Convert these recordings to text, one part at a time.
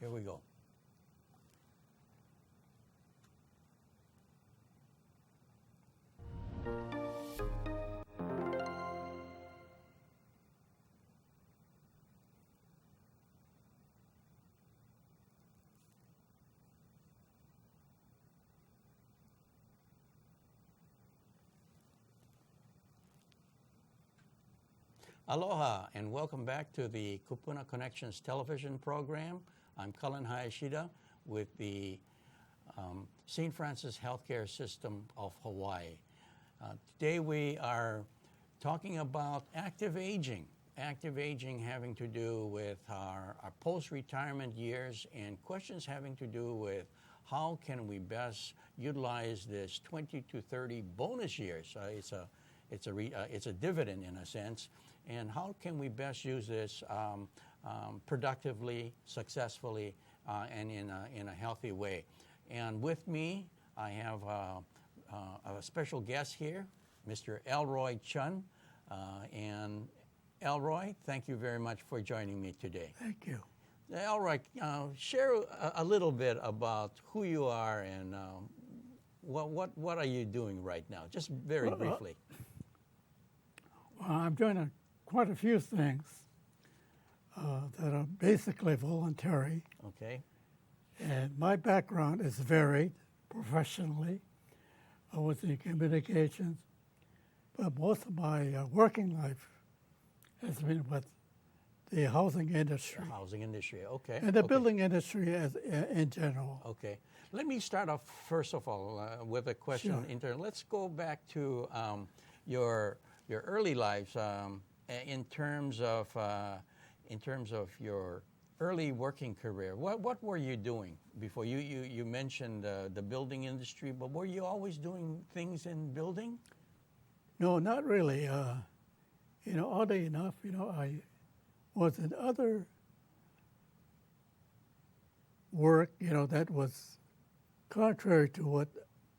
Here we go. Aloha and welcome back to the Kupuna Connections television program. I'm Cullen Hayashida with the St. Francis Healthcare System of Hawaii. Today we are talking about active aging having to do with our post-retirement years and questions having to do with how can we best utilize this 20 to 30 bonus years. It's a dividend in a sense. And how can we best use this productively, successfully, and in a healthy way? And with me, I have a special guest here, Mr. Elroy Chun. And Elroy, thank you very much for joining me today. Thank you. Elroy, share a little bit about who you are and what are you doing right now, just very briefly. I'm doing quite a few things that are basically voluntary. Okay. And my background is varied professionally. I was in communications, but most of my working life has been with the housing industry. The housing industry, okay. And the building industry in general. Okay. Let me start off, first of all, with a question. Sure. Let's go back to your early lives in terms of your early working career. What were you doing before? You mentioned the building industry, but were you always doing things in building? No, not really. Oddly enough, I was in other work, that was contrary to what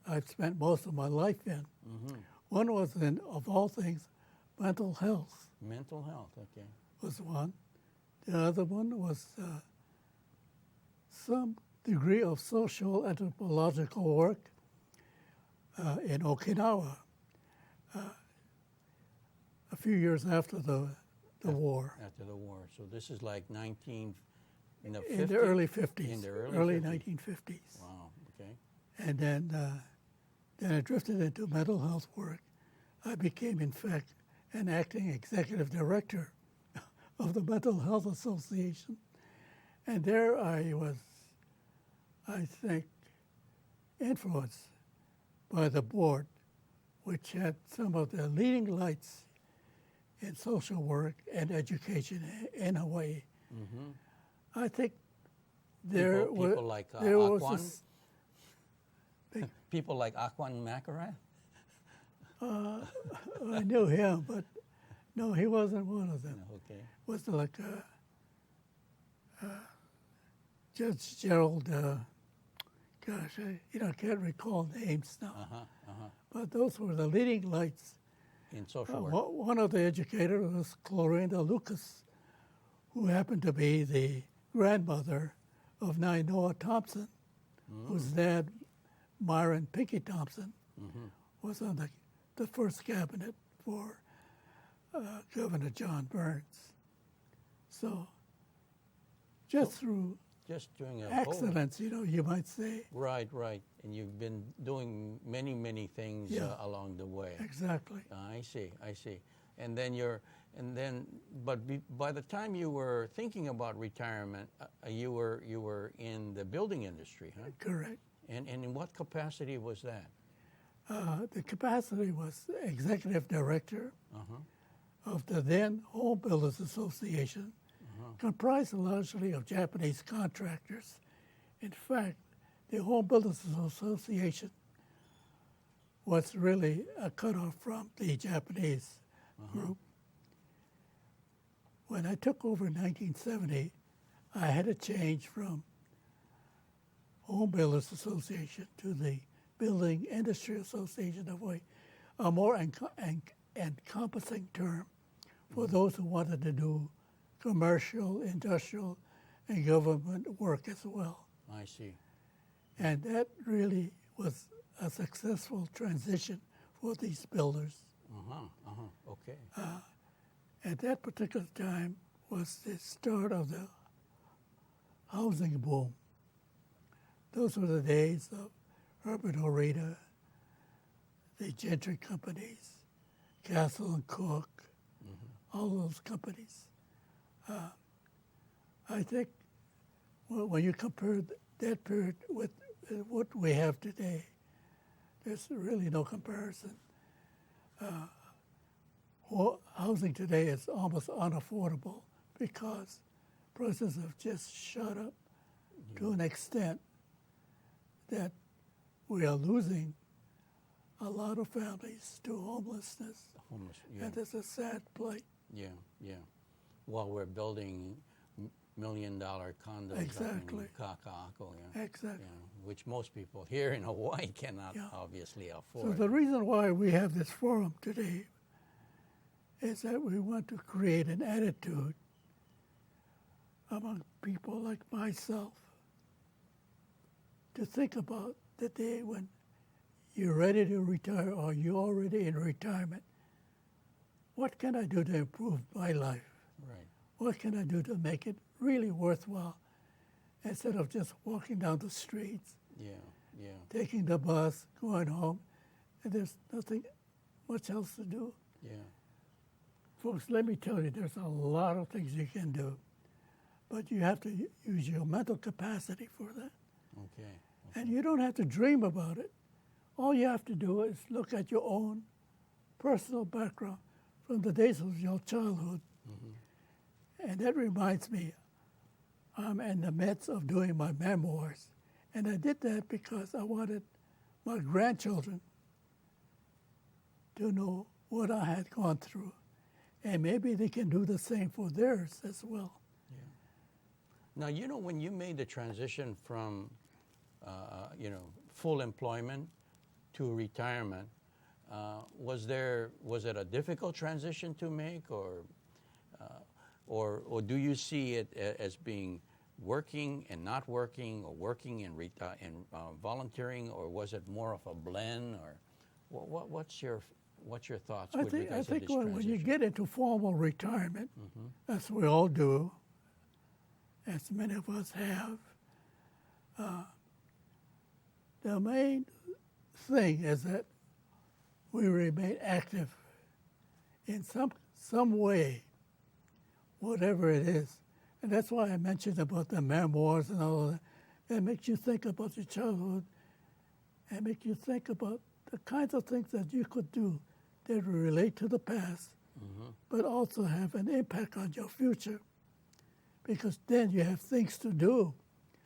I've spent most of my life in. Mm-hmm. One was of all things, mental health. Mental health, okay. Was one. The other one was some degree of social anthropological work in Okinawa a few years after the war. After the war. So this is like in the early 50s. In the early 1950s. Wow, okay. And then I drifted into mental health work. I became, in fact, an acting executive director of the Mental Health Association. And there I was, I think, influenced by the board, which had some of the leading lights in social work and education in Hawaii. Mm-hmm. I think people like Aquan? People like Aquan Makara? I knew him, but no, he wasn't one of them. Okay. It was like Judge Gerald, I can't recall names now. But those were the leading lights. In social work. One of the educators was Clorinda Lucas, who happened to be the grandmother of Nainoa Thompson, whose dad, Myron Pinky Thompson, was on the first cabinet for Governor John Burns. So through doing accidents, you might say. Right. And you've been doing many things along the way. Exactly. I see. And then by the time you were thinking about retirement, you were in the building industry, huh? Correct. And in what capacity was that? The capacity was executive director of the then Home Builders Association, comprised largely of Japanese contractors. In fact, the Home Builders Association was really a cutoff from the Japanese group. When I took over in 1970, I had to change from Home Builders Association to the Building Industry Association of Hawaii, a more encompassing term for those who wanted to do commercial, industrial, and government work as well. I see. And that really was a successful transition for these builders. Okay. At that particular time was the start of the housing boom. Those were the days of Herbert Orita, the Gentry companies, Castle and Cook, all those companies. I think when you compare that period with what we have today, there's really no comparison. Housing today is almost unaffordable because prices have just shot up to an extent that we are losing a lot of families to homelessness. Yeah. And it's a sad plight. Yeah. While we're building $1-million condos Exactly. up in Kaka'ako, Exactly. which most people here in Hawaii cannot obviously So afford. the reason why we have this forum today is that we want to create an attitude among people like myself to think about the day when you're ready to retire or you're already in retirement. What can I do to improve my life? Right. What can I do to make it really worthwhile instead of just walking down the streets, Yeah. taking the bus, going home, and there's nothing much else to do? Yeah. Folks, let me tell you, there's a lot of things you can do, but you have to use your mental capacity for that. Okay. And you don't have to dream about it. All you have to do is look at your own personal background from the days of your childhood. And that reminds me, I'm in the midst of doing my memoirs. And I did that because I wanted my grandchildren to know what I had gone through. And maybe they can do the same for theirs as well. Now, when you made the transition from, full employment to retirement, was it a difficult transition to make, or do you see it as being working and not working, or working and volunteering, or was it more of a blend, or what's your thoughts with regards to this transition? When you get into formal retirement, as we all do, as many of us have, the main thing is that we remain active in some way, whatever it is. And that's why I mentioned about the memoirs and all of that. It makes you think about your childhood and make you think about the kinds of things that you could do that relate to the past, but also have an impact on your future. Because then you have things to do.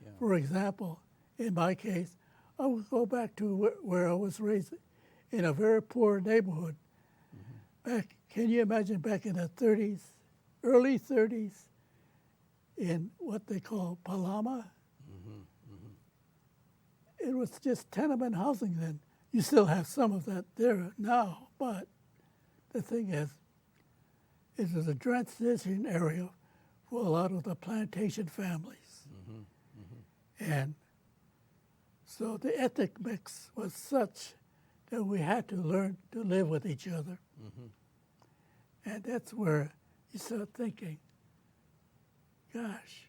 Yeah. For example, in my case, I would go back to where I was raised in a very poor neighborhood. Can you imagine back in the 30s, early 30s, in what they call Palama? It was just tenement housing then. You still have some of that there now, but the thing is, it was a transition area for a lot of the plantation families. And so the ethnic mix was such that we had to learn to live with each other. And that's where you start thinking, gosh,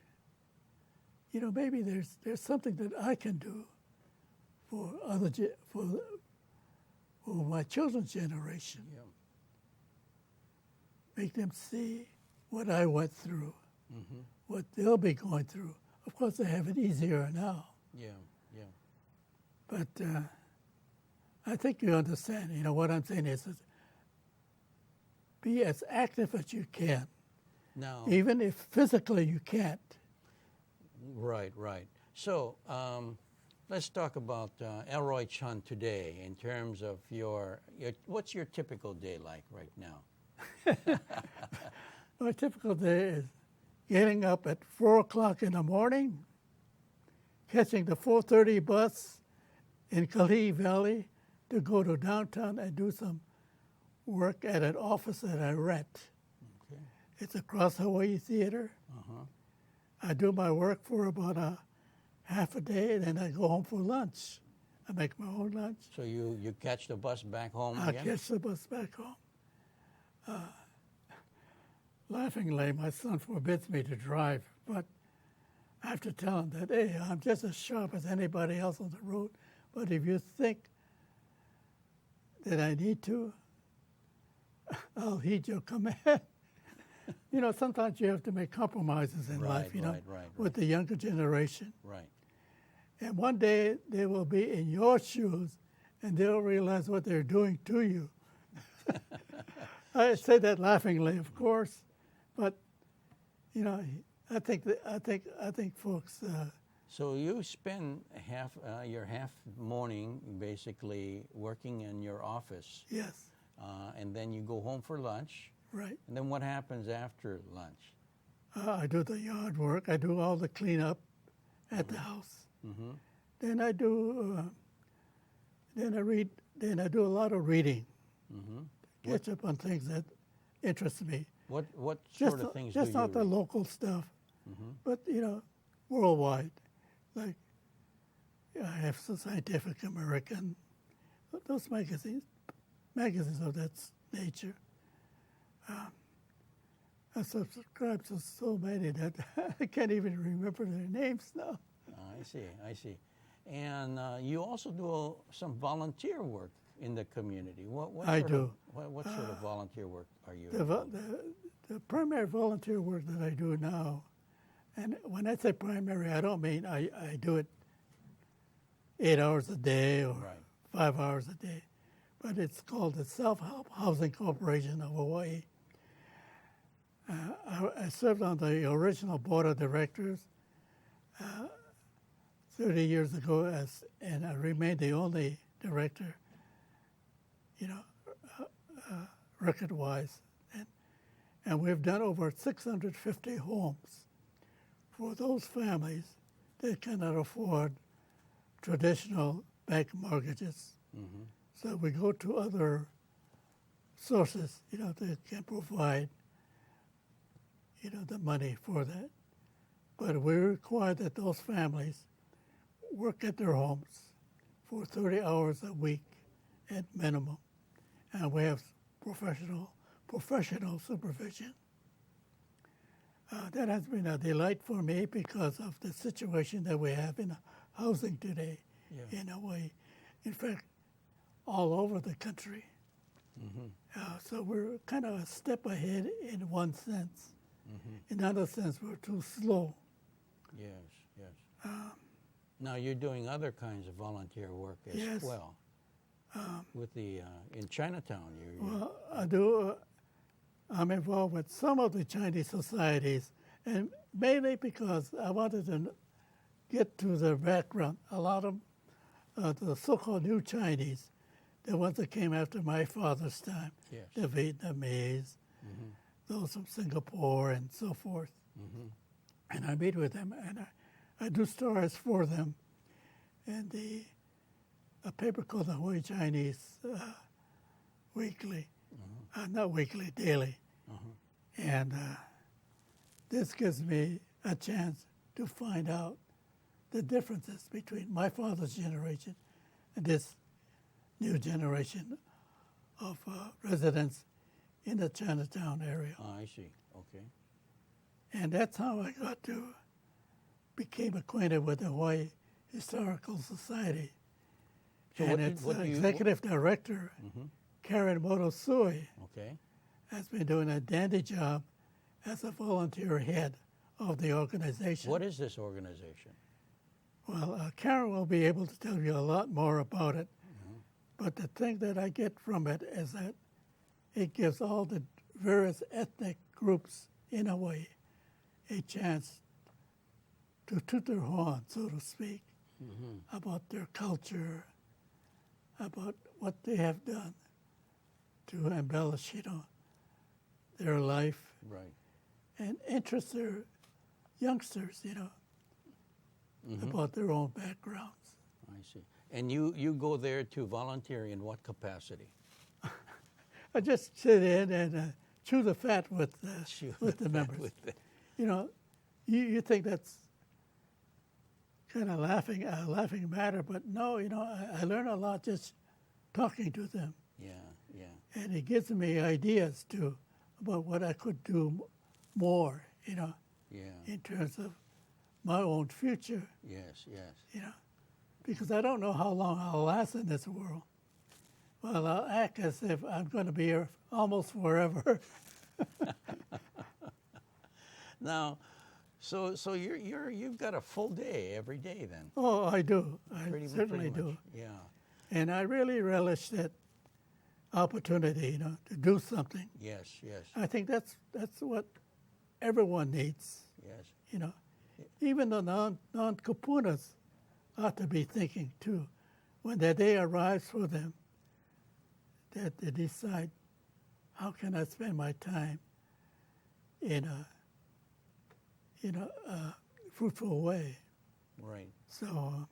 maybe there's something that I can do for for my children's generation. Yeah. Make them see what I went through, what they'll be going through. Of course, they have it easier now. Yeah. But I think you understand. What I'm saying is be as active as you can, Now, even if physically you can't. right. So let's talk about Elroy Chun today in terms of what's your typical day like right now? My typical day is getting up at 4 o'clock in the morning, catching the 4:30 bus in Kalihi Valley to go to downtown and do some work at an office that I rent. Okay. It's across Hawaii Theater. I do my work for about a half a day, and then I go home for lunch. I make my own lunch. So you catch the bus back home I again? catch the bus back home. Laughingly, my son forbids me to drive, but I have to tell him that, hey, I'm just as sharp as anybody else on the road, but if you think that I need to, I'll heed your command. You know, sometimes you have to make compromises in life, you know, with the younger generation. Right. And one day they will be in your shoes and they'll realize what they're doing to you. I say that laughingly, of course, but you know, I think folks. So you spend your half morning basically working in your office. Yes. And then you go home for lunch. Right. And then what happens after lunch? I do the yard work. I do all the cleanup at the house. Mm-hmm. Then I do. Then I read. Then I do a lot of reading. Mm-hmm. Catch up on things that interest me. What sort of things do you read? Just not the local stuff, Mm-hmm. but you know, worldwide. Like I have Scientific American, those magazines of that nature. I subscribe to so many that I can't even remember their names now. I see. And you also do some volunteer work in the community. What I sort do. Of, what sort of volunteer work are you The primary volunteer work that I do now, and when I say primary, I don't mean I do it 8 hours a day or 5 hours a day, but it's called the Self-Help Housing Corporation of Hawaii. I served on the original board of directors 30 years ago, and I remained the only director, you know, record-wise. And we've done over 650 homes for those families that cannot afford traditional bank mortgages. Mm-hmm. So we go to other sources, you know, that can provide, you know, the money for that. But we require that those families work at their homes for 30 hours a week at minimum. And we have professional supervision. That has been a delight for me because of the situation that we have in housing today in Hawaii. In fact, all over the country. Mm-hmm. So we're kind of a step ahead in one sense. Mm-hmm. In another sense, we're too slow. Yes. Now you're doing other kinds of volunteer work as well. With the in Chinatown, Well, I do. I'm involved with some of the Chinese societies, and mainly because I wanted to get to their background. A lot of the so-called new Chinese, the ones that came after my father's time, the Vietnamese, those from Singapore, and so forth. Mm-hmm. And I meet with them, and I do stories for them, and a paper called the Hawaii Chinese Weekly, not weekly, daily. And this gives me a chance to find out the differences between my father's generation and this new generation of residents in the Chinatown area. I see. Okay. And that's how I became acquainted with the Hawaii Historical Society. So and its executive director, Karen Motosui, has been doing a dandy job as a volunteer head of the organization. What is this organization? Well, Karen will be able to tell you a lot more about it. But the thing that I get from it is that it gives all the various ethnic groups in Hawaii a chance to toot their horn, so to speak, about their culture, about what they have done to embellish, you know, their life, and interest their youngsters, you know, about their own backgrounds. I see. And you go there to volunteer in what capacity? I just sit in and chew the fat with the members. You know, You think that's kind of laughing matter, but no, I learn a lot just talking to them, Yeah, yeah, and it gives me ideas too about what I could do more, yeah. in terms of my own future, Yes, yes. because I don't know how long I'll last in this world. Well, I'll act as if I'm going to be here almost forever. Now, so you've got a full day every day then. Oh, I do. I Pretty certainly much. do. Yeah. And I really relish that opportunity, to do something. Yes, yes, I think that's what everyone needs, yes. Even the non-Kupunas ought to be thinking too, when that day arrives for them, that they decide, how can I spend my time in a fruitful way? Right. So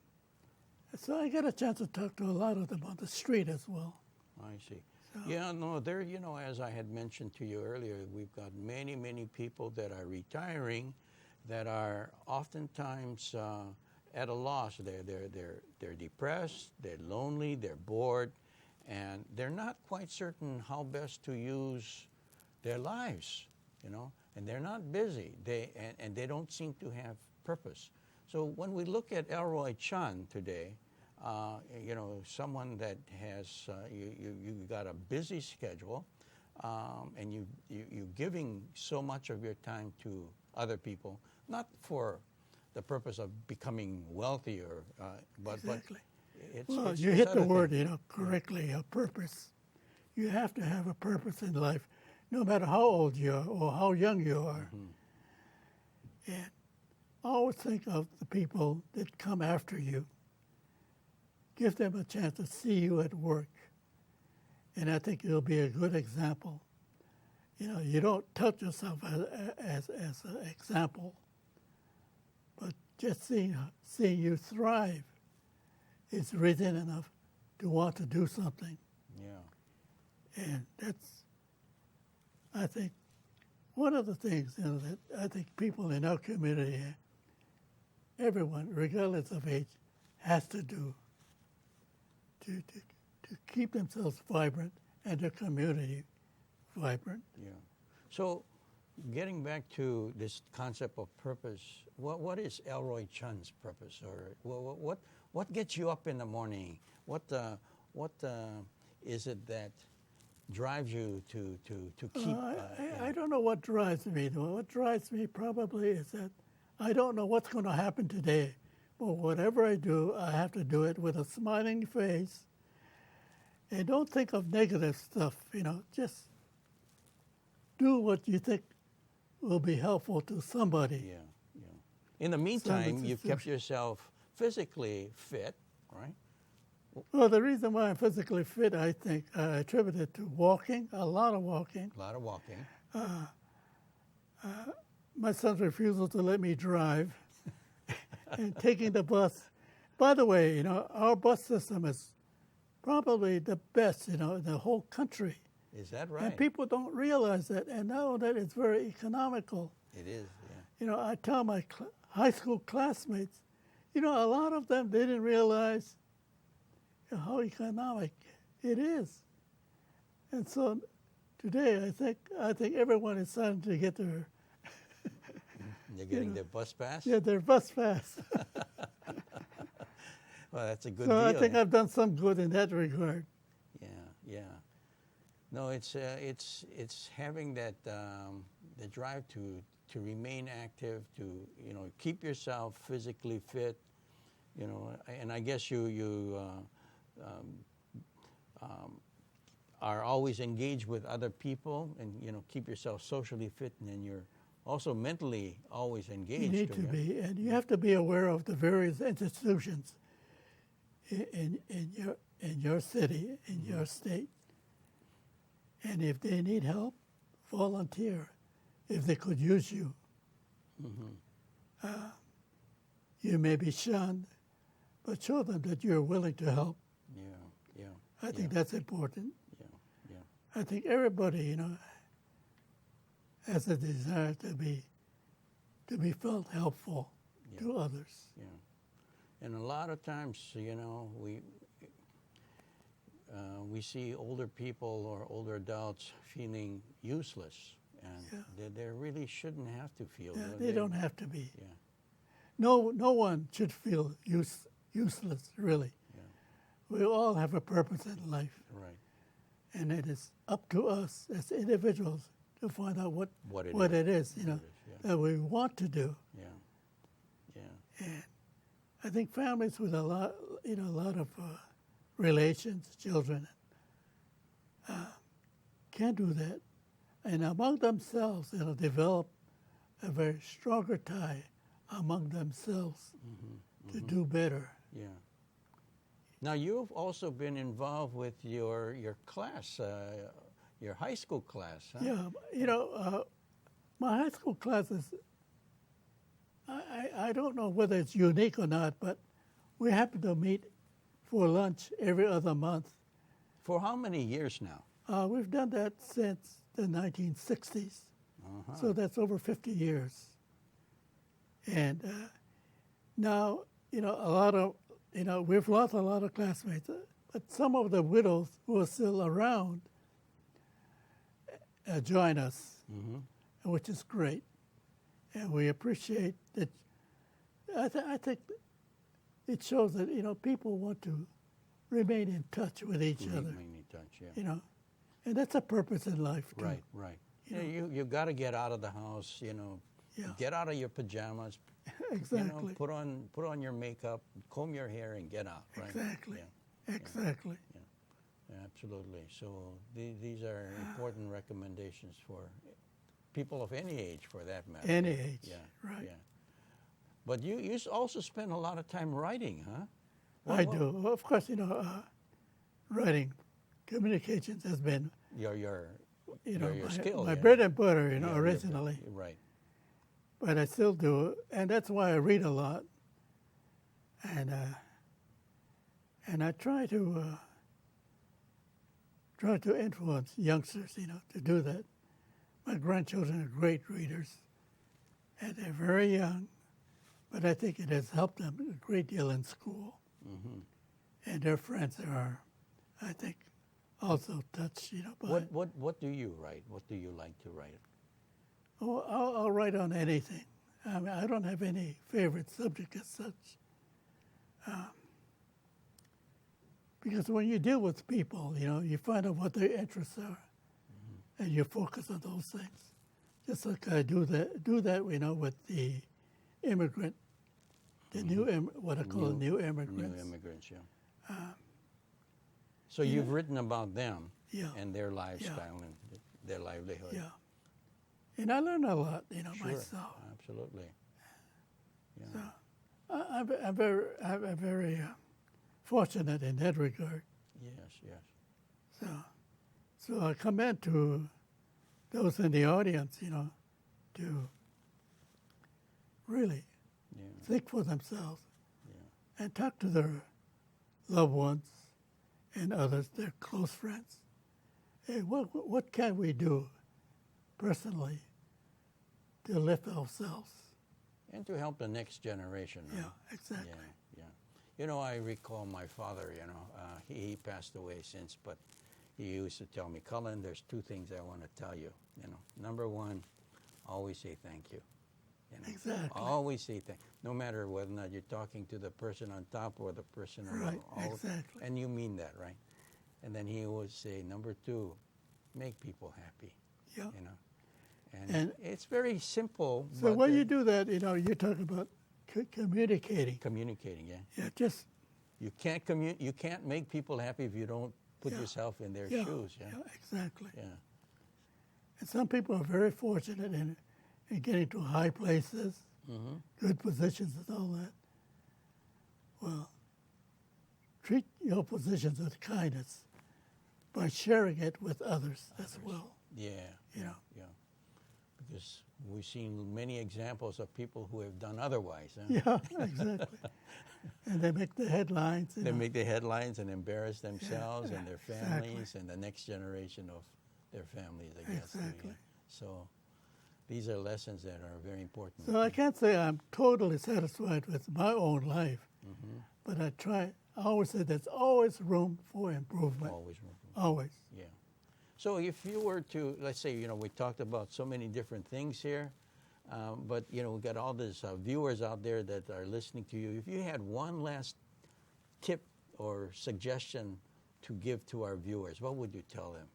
I get a chance to talk to a lot of them on the street as well. I see. Yeah, no, there, as I had mentioned to you earlier, we've got many, many people that are retiring that are oftentimes at a loss. They're depressed, they're lonely, they're bored, and they're not quite certain how best to use their lives, and they're not busy. And they don't seem to have purpose. So when we look at Elroy Chun today, someone that has you got a busy schedule, and you're giving so much of your time to other people, not for the purpose of becoming wealthier, but Exactly. it's Well, it's you this hit the other word, thing. correctly, a purpose. You have to have a purpose in life, no matter how old you are or how young you are. And always think of the people that come after you. Give them a chance to see you at work. And I think it'll be a good example. You don't touch yourself as an example, but just seeing you thrive is reason enough to want to do something. Yeah. And that's, I think, one of the things that I think people in our community, everyone, regardless of age, has to do to keep themselves vibrant and their community vibrant. Yeah. So, getting back to this concept of purpose, what is Elroy Chun's purpose, or what gets you up in the morning? What is it that drives you to keep? I don't know what drives me, though. What drives me probably is that I don't know what's going to happen today. But whatever I do, I have to do it with a smiling face. And don't think of negative stuff, just do what you think will be helpful to somebody. Yeah, yeah. In the meantime, you've kept yourself physically fit, right? Well, the reason why I'm physically fit, I think, I attribute it to walking, a lot of walking. A lot of walking. My son's refusal to let me drive and taking the bus. By the way, our bus system is probably the best, in the whole country. Is that right? And people don't realize that. And now that it's very economical. It is, yeah. I tell my high school classmates, a lot of them didn't realize how economic it is. And so today, I think everyone is starting to get their They're getting their bus pass? Yeah, their bus pass. Well, that's a good So deal. I think I've done some good in that regard. Yeah, yeah. No, it's having that the drive to remain active, to keep yourself physically fit, and I guess you are always engaged with other people, and keep yourself socially fit, and then you're also mentally always engaged. You need to be, and you have to be aware of the various institutions in your city, in your state. And if they need help, volunteer. If they could use you, you may be shunned, but show them that you're willing to help. Yeah, yeah. I think that's important. Yeah, yeah. I think everybody, has a desire to be to be felt helpful to others. Yeah. And a lot of times, we see older people or older adults feeling useless, and they really shouldn't have to feel. Yeah, they don't have to be. Yeah. No one should feel useless, really. Yeah. We all have a purpose in life, Right. and it is up to us as individuals to find out what it is, What it is, yeah. that we want to do. Yeah. Yeah. And I think families with a lot of relations, children, can do that, and among themselves, develop a very stronger tie among themselves to do better. Yeah. Now you've also been involved with your class, your high school class. Huh? Yeah, my high school classes. I don't know whether it's unique or not, but we happen to meet for lunch every other month. For how many years now? We've done that since the 1960s, so that's over 50 years. And now, a lot of, we've lost a lot of classmates, but some of the widows who are still around join us, which is great. And we appreciate that. I think it shows that, people want to remain in touch with each other. Remain in touch, yeah. And that's a purpose in life, too. Right. You got to get out of the house, get out of your pajamas. Exactly. Put on your makeup, comb your hair, and get out. Right. Exactly. Yeah. Exactly. Yeah, absolutely. So these are important recommendations for people of any age, for that matter. Any age. Yeah. Right. Yeah. But you also spend a lot of time writing, huh? I do. Of course, writing, communications has been Your my skill. my bread and butter, Yeah, originally. Right. But I still do, and that's why I read a lot. And I try to influence youngsters, to do that. My grandchildren are great readers, and they're very young, but I think it has helped them a great deal in school. And their friends are, I think, also touched, by What do you write? What do you like to write? Oh, I'll write on anything. I mean, I don't have any favorite subject as such. Because when you deal with people, you find out what their interests are, and you focus on those things. Just like I do that, with the immigrant, the what I call new immigrants. New immigrants, yeah. So you've written about them and their lifestyle and their livelihood. Yeah. And I learn a lot, Sure, myself. absolutely. Yeah. So I'm very fortunate in that regard. Yes. So I commend to those in the audience, to really think for themselves and talk to their loved ones and others, their close friends. Hey, what can we do personally to lift ourselves? And to help the next generation. Yeah, right? exactly. Yeah. I recall my father, he passed away since, but he used to tell me, Cullen, there's two things I want to tell you. Number one, always say thank you. Exactly. Always say thank you. No matter whether or not you're talking to the person on top or the person on Right, exactly. And you mean that, right? And then he would say, number two, make people happy. Yeah. And it's very simple. So but when you do that, you talk about communicating. Communicating, yeah. Yeah, just You can't you can't make people happy if you don't put yourself in their shoes. Yeah. Exactly. Yeah. And some people are very fortunate in getting to high places, good positions and all that. Well, treat your positions with kindness by sharing it with others as well. Yeah. Yeah. Because we've seen many examples of people who have done otherwise. Huh? Yeah, exactly. And they make the headlines. They make the headlines and embarrass themselves and their families and the next generation of their families, I guess. Exactly. So these are lessons that are very important. So I can't say I'm totally satisfied with my own life, but I always say there's always room for improvement. Always room. Always. Yeah. So if you were to, let's say, we talked about so many different things here, but, we got all these viewers out there that are listening to you. If you had one last tip or suggestion to give to our viewers, what would you tell them?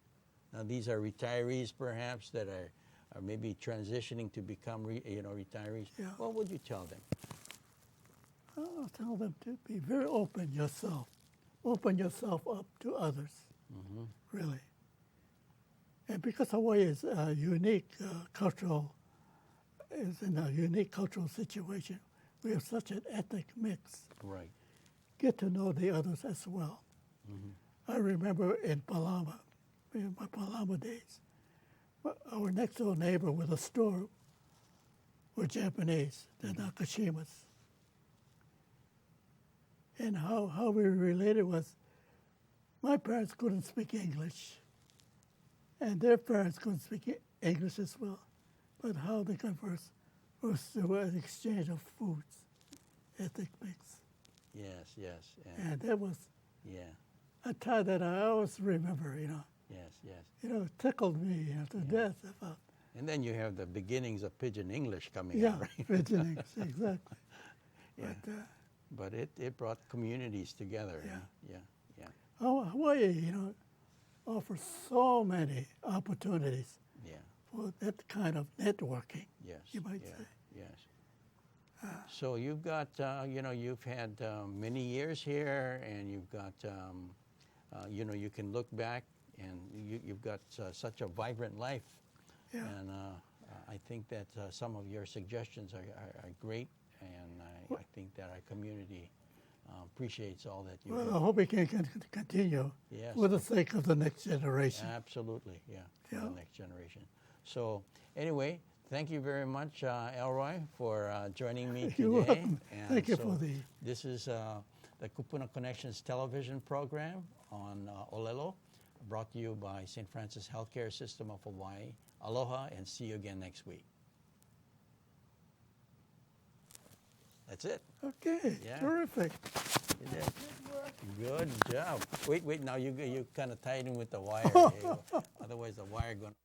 Now, these are retirees, perhaps, that are maybe transitioning to become, retirees. Yeah. What would you tell them? I'll tell them to be very open yourself. Open yourself up to others, really. And because Hawaii is a unique is in a unique cultural situation, we have such an ethnic mix. Right. Get to know the others as well. I remember in Palama, in my Palama days, our next door neighbor with a store were Japanese, the Nakashimas. And how we related was my parents couldn't speak English, and their parents couldn't speak English as well. But how they conversed was through an exchange of foods, ethnic mix. Yes, yes. And that was Yeah. a time that I always remember, Yes, yes. It tickled me to death about. And then you have the beginnings of Pidgin English coming Yeah, out, right? Pidgin English, exactly. Yeah. But But it brought communities together. Yeah. Yeah. Hawaii, offers so many opportunities Yeah. for that kind of networking, Yes. you might yeah, say. Yes. So you've got, you've had many years here, and you've got, you can look back, and you've got such a vibrant life. Yeah. And I think that some of your suggestions are great, and I think that our community appreciates all that you Well, do. I hope we can continue Yes. for the sake of the next generation. Absolutely, yeah, for Yeah. the next generation. So anyway, thank you very much, Elroy, for joining me today. You're welcome. And Thank you so for the... This is the Kupuna Connections television program on Olelo, brought to you by St. Francis Healthcare System of Hawaii. Aloha, and see you again next week. That's it. Okay, Yeah. terrific. You did. Good job. Wait, now you kind of tied in with the wire. Otherwise the wire going